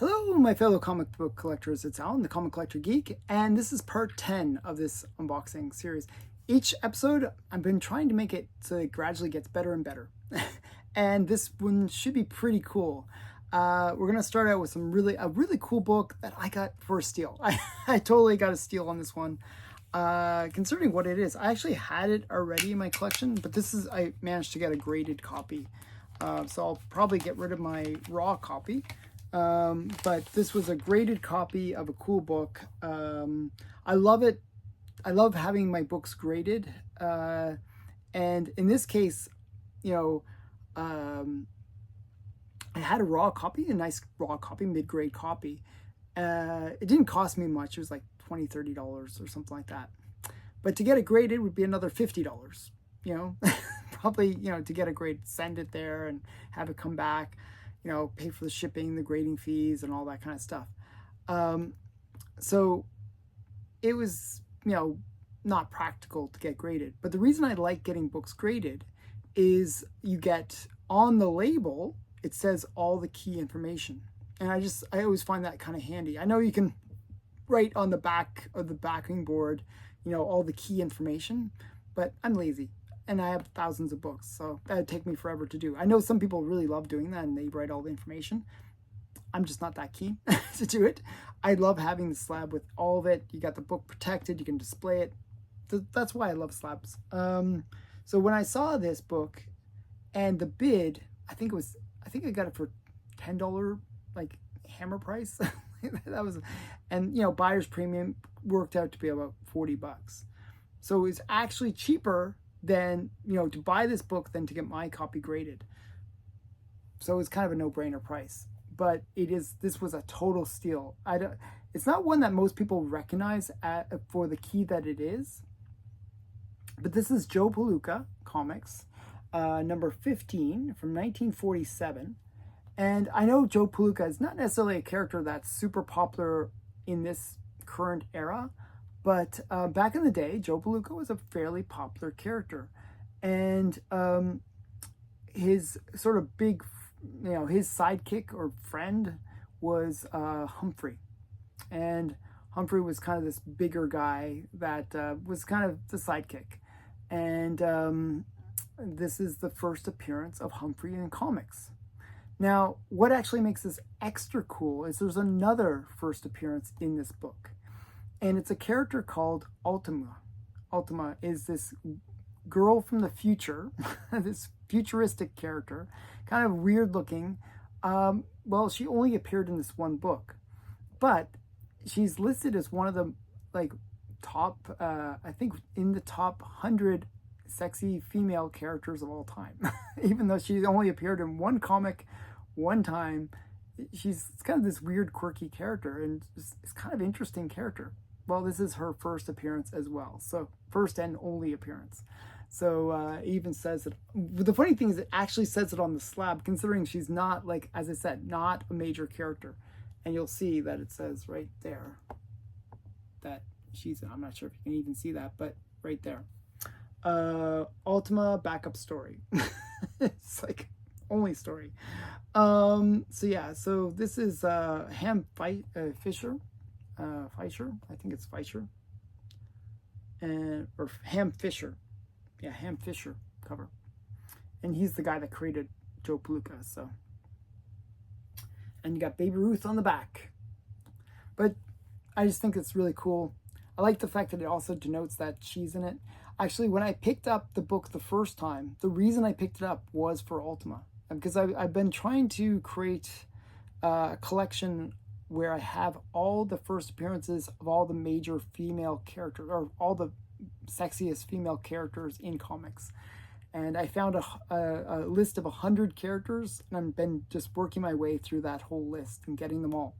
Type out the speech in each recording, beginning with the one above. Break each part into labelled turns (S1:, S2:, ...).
S1: Hello, my fellow comic book collectors. It's Alan, the Comic Collector Geek, and this is part 10 of this unboxing series. Each episode, I've been trying to make it so it gradually gets better and better. And this one should be pretty cool. We're going to start out with a really cool book that I got for a steal. I totally got a steal on this one. Considering what it is, I actually had it already in my collection, but I managed to get a graded copy. So I'll probably get rid of my raw copy. But this was a graded copy of a cool book. I love it. I love having my books graded. And in this case, I had a raw copy, a nice raw copy, mid-grade copy. It didn't cost me much. It was like $20, $30 or something like that. But to get it graded would be another $50, probably, to get a grade, send it there and have it come back. Pay for the shipping, the grading fees, and all that kind of stuff. So it was, not practical to get graded. But the reason I like getting books graded is you get on the label, it says all the key information. And I always find that kind of handy. I know you can write on the back of the backing board, all the key information, but I'm lazy. And I have thousands of books, so that would take me forever to do. I know some people really love doing that and they write all the information. I'm just not that keen to do it. I love having the slab with all of it. You got the book protected, you can display it. That's why I love slabs. So when I saw this book and the bid, I think I got it for $10, like hammer price. And buyer's premium worked out to be about $40. So it's actually cheaper than to buy this book than to get my copy graded. So it's kind of a no-brainer price, but this was a total steal. It's not one that most people recognize for the key that it is, but this is Joe Palooka Comics, number 15 from 1947. And I know Joe Palooka is not necessarily a character that's super popular in this current era, but back in the day, Joe Palooka was a fairly popular character. And his sort of big, his sidekick or friend was Humphrey. And Humphrey was kind of this bigger guy that was kind of the sidekick. And this is the first appearance of Humphrey in comics. Now, what actually makes this extra cool is there's another first appearance in this book. And it's a character called Ultima. Ultima is this girl from the future, this futuristic character, kind of weird looking. Well, she only appeared in this one book, but she's listed as one of the top, I think in the top 100 sexy female characters of all time. Even though she's only appeared in one comic one time, she's kind of this weird, quirky character, and it's kind of interesting character. Well, this is her first appearance as well. So first and only appearance. So it even says it. The funny thing is it actually says it on the slab, considering she's not, as I said, not a major character. And you'll see that it says right there that I'm not sure if you can even see that, but right there. Ultima backup story. It's only story. So yeah, so this is Fisher. Fisher, I think it's Fisher, or Ham Fisher, yeah, Ham Fisher cover, and he's the guy that created Joe Palooka. So, and you got Baby Ruth on the back, but I just think it's really cool. I like the fact that it also denotes that she's in it. Actually, when I picked up the book the first time, the reason I picked it up was for Ultima, because I've been trying to create a collection where I have all the first appearances of all the major female characters, or all the sexiest female characters in comics. And I found a list of 100 characters, and I've been just working my way through that whole list and getting them all.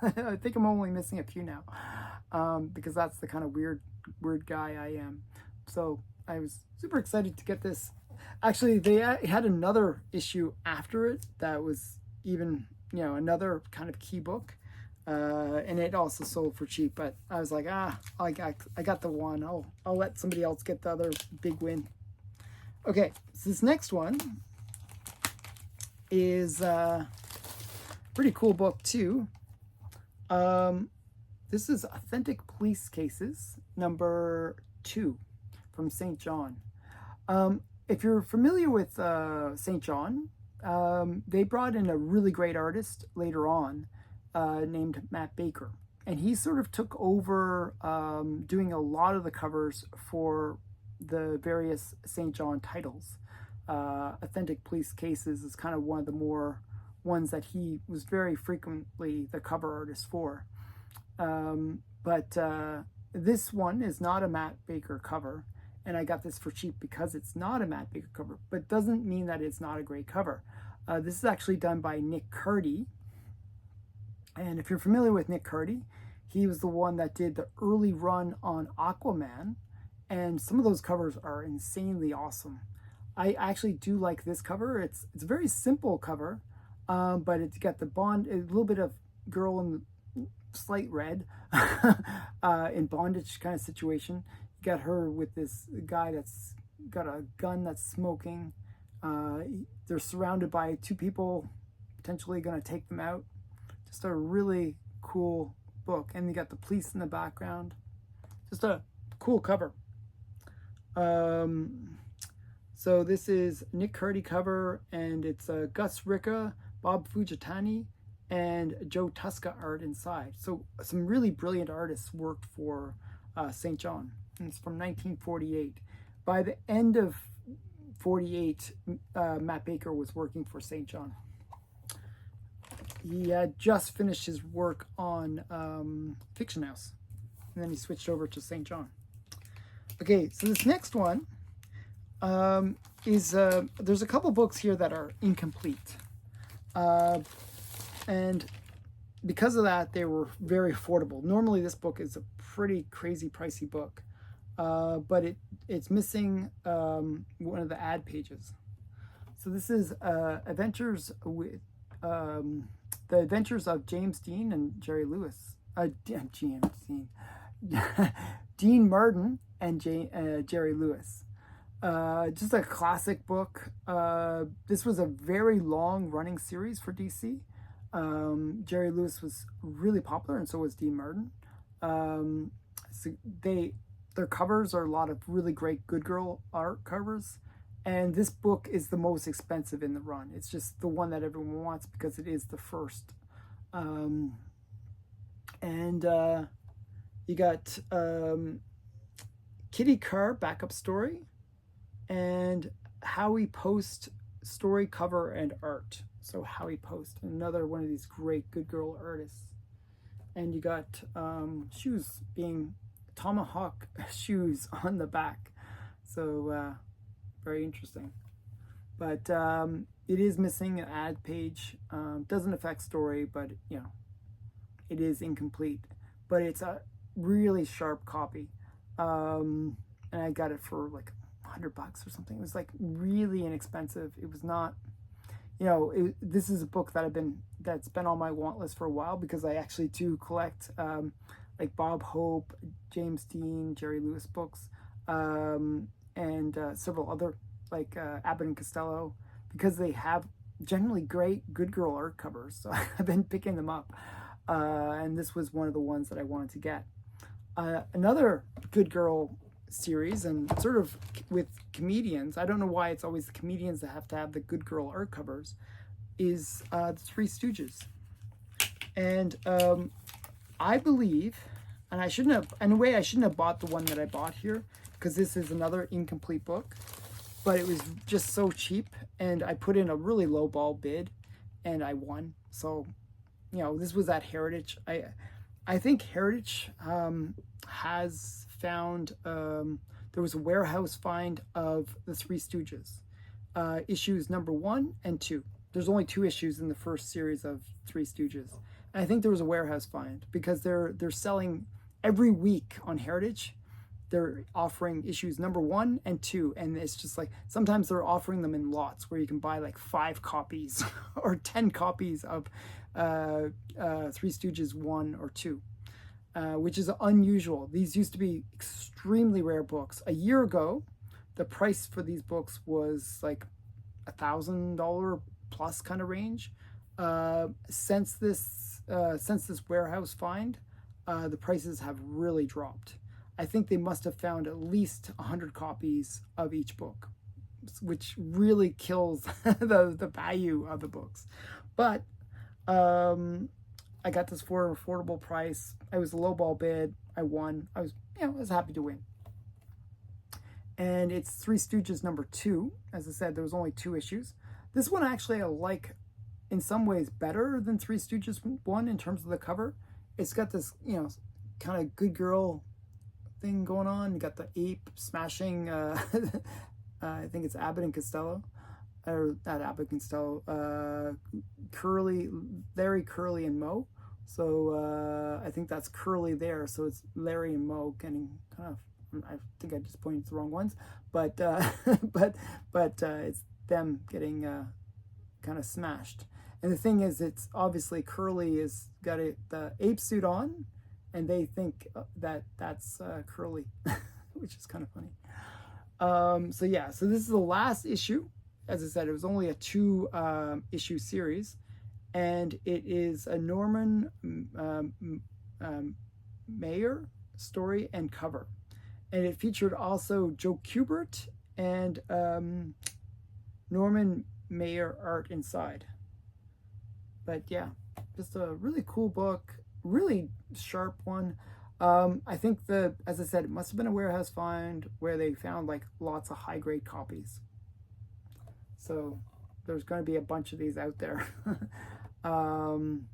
S1: I think I'm only missing a few now, because that's the kind of weird guy I am. So I was super excited to get this. Actually, they had another issue after it that was even, another kind of key book. And it also sold for cheap, but I was like, I got the one. I'll let somebody else get the other big win. Okay, so this next one is a pretty cool book too. This is Authentic Police Cases, number 2 from St. John. If you're familiar with St. John, they brought in a really great artist later on named Matt Baker. And he sort of took over doing a lot of the covers for the various St. John titles. Authentic Police Cases is kind of one of the more ones that he was very frequently the cover artist for. But this one is not a Matt Baker cover, and I got this for cheap because it's not a Matt Baker cover, but doesn't mean that it's not a great cover. This is actually done by Nick Cardy, and if you're familiar with Nick Cardy, he was the one that did the early run on Aquaman, and some of those covers are insanely awesome. I actually do like this cover. It's a very simple cover, but it's got the Bond, a little bit of girl in the slight red in bondage kind of situation. You got her with this guy that's got a gun that's smoking. They're surrounded by 2 people potentially going to take them out. Just a really cool book, and you got the police in the background. Just a cool cover. So this is Nick Cardy cover, and it's Gus Ricca, Bob Fujitani, and Joe Tusca art inside. So some really brilliant artists worked for St. John. And it's from 1948. By the end of 48, Matt Baker was working for St. John. He had just finished his work on Fiction House, and then he switched over to St. John. Okay, so this next one is, there's a couple books here that are incomplete. And because of that, they were very affordable. Normally this book is a pretty crazy pricey book, but it's missing one of the ad pages. So this is Adventures with the Adventures of James Dean and Jerry Lewis. James Dean. Dean Martin and Jerry Lewis. Just a classic book. This was a very long running series for DC. Jerry Lewis was really popular, and so was Dean Martin. So their covers are a lot of really great Good Girl art covers, and this book is the most expensive in the run. It's just the one that everyone wants because it is the first. You got Kitty Carr backup story, and Howie Post story cover and art. So Howie Post, another one of these great Good Girl artists. And you got shoes being tomahawk shoes on the back. So very interesting. But it is missing an ad page. Doesn't affect story, but you know, it is incomplete. But it's a really sharp copy. And I got it for like $100 or something. It was like really inexpensive. It was not, you know, this is a book that's been on my want list for a while because I actually do collect like Bob Hope, James Dean, Jerry Lewis books, and several other like Abbott and Costello, because they have generally great Good Girl art covers. So I've been picking them up, and this was one of the ones that I wanted to get. Another Good Girl series, and sort of with comedians, I don't know why it's always the comedians that have to have the Good Girl art covers, is the Three Stooges. And I believe, and I shouldn't have, in a way I shouldn't have bought the one that I bought here, because this is another incomplete book, but it was just so cheap, and I put in a really low ball bid, and I won. So, you know, this was at Heritage. I think Heritage has found, there was a warehouse find of the Three Stooges, issues number 1 and 2. There's only 2 issues in the first series of Three Stooges. And I think there was a warehouse find because they're selling every week on Heritage. They're offering issues number 1 and 2, and it's just like sometimes they're offering them in lots where you can buy like 5 copies or 10 copies of Three Stooges 1 or 2. Which is unusual. These used to be extremely rare books. A year ago, the price for these books was like $1,000 plus kind of range. Since this since this warehouse find, the prices have really dropped. I think they must have found at least 100 copies of each book, which really kills the value of the books. But I got this for an affordable price. I was a lowball bid. I won. I was happy to win. And it's Three Stooges #2. As I said, there was only 2 issues. This one actually I like in some ways better than Three Stooges 1 in terms of the cover. It's got this, kind of good girl thing going on. You got the ape smashing, I think it's Abbott and Costello. Or not Abbott and Costello. Larry, Curly, and Moe. So I think that's Curly there. So it's Larry and Moe getting kind of, I think I just pointed to the wrong ones, but it's them getting kind of smashed. And the thing is, it's obviously Curly has got the ape suit on, and they think that that's Curly, which is kind of funny. So yeah, so this is the last issue. As I said, it was only a 2 issue series, and it is a Norman Maier story and cover. And it featured also Joe Kubert and Norman Maier art inside. But yeah, just a really cool book, really sharp one. I think as I said, it must have been a warehouse find where they found like lots of high-grade copies. So there's going to be a bunch of these out there. And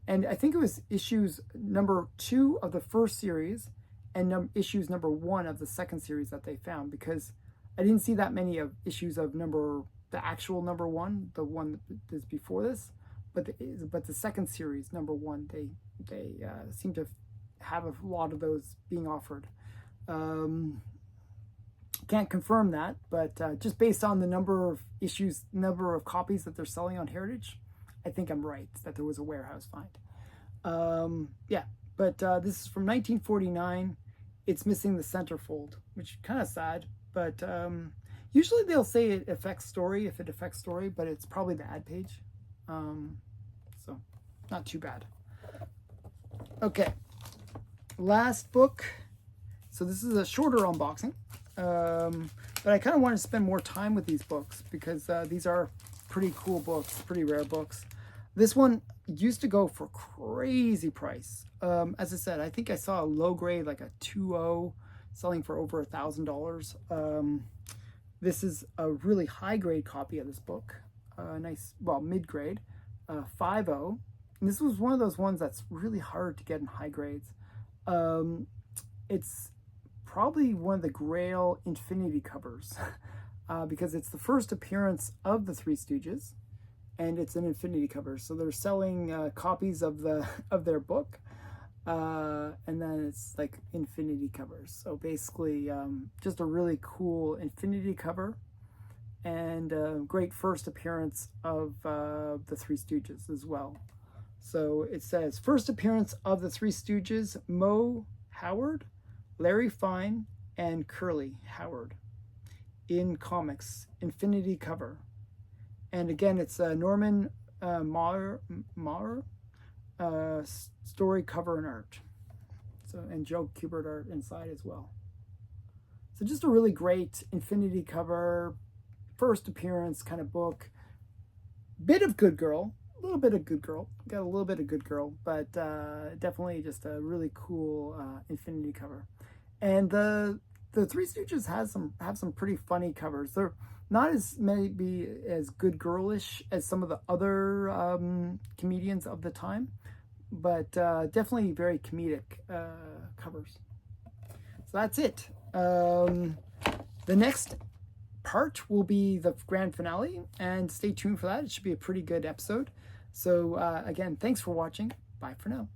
S1: I think it was issues #2 of the first series and issues #1 of the second series that they found, because I didn't see that many of issues of the actual #1, the one that's before this, but the second series #1, they seem to have a lot of those being offered. Can't confirm that, but just based on the number of issues, number of copies that they're selling on Heritage, I think I'm right that there was a warehouse find. Yeah, but this is from 1949. It's missing the centerfold, which is kind of sad, but usually they'll say it affects story if it affects story, but it's probably the ad page. So not too bad. Okay, last book. So this is a shorter unboxing, but I kind of wanted to spend more time with these books because these are pretty cool books, pretty rare books. This one used to go for crazy price. As I said, I think I saw a low grade, like a 2.0, selling for over $1,000. This is a really high grade copy of this book. Nice, well, mid grade, 5.0. And this was one of those ones that's really hard to get in high grades. It's probably one of the Grail Infinity covers because it's the first appearance of the Three Stooges, and it's an Infinity cover. So they're selling copies of their book, and then it's like Infinity covers. So basically, just a really cool Infinity cover, and great first appearance of the Three Stooges as well. So it says, first appearance of the Three Stooges, Moe Howard, Larry Fine, and Curly Howard in comics, Infinity cover. And again, it's Norman Maier story cover and art. So, and Joe Kubert art inside as well. So just a really great Infinity cover, first appearance kind of book. Bit of Good Girl, a little bit of Good Girl. Got a little bit of Good Girl, but definitely just a really cool Infinity cover. And the Three Stooges have some pretty funny covers. They're not as maybe as good girlish as some of the other comedians of the time, but definitely very comedic covers. So that's it. The next part will be the grand finale, and stay tuned for that. It should be a pretty good episode. So again, thanks for watching. Bye for now.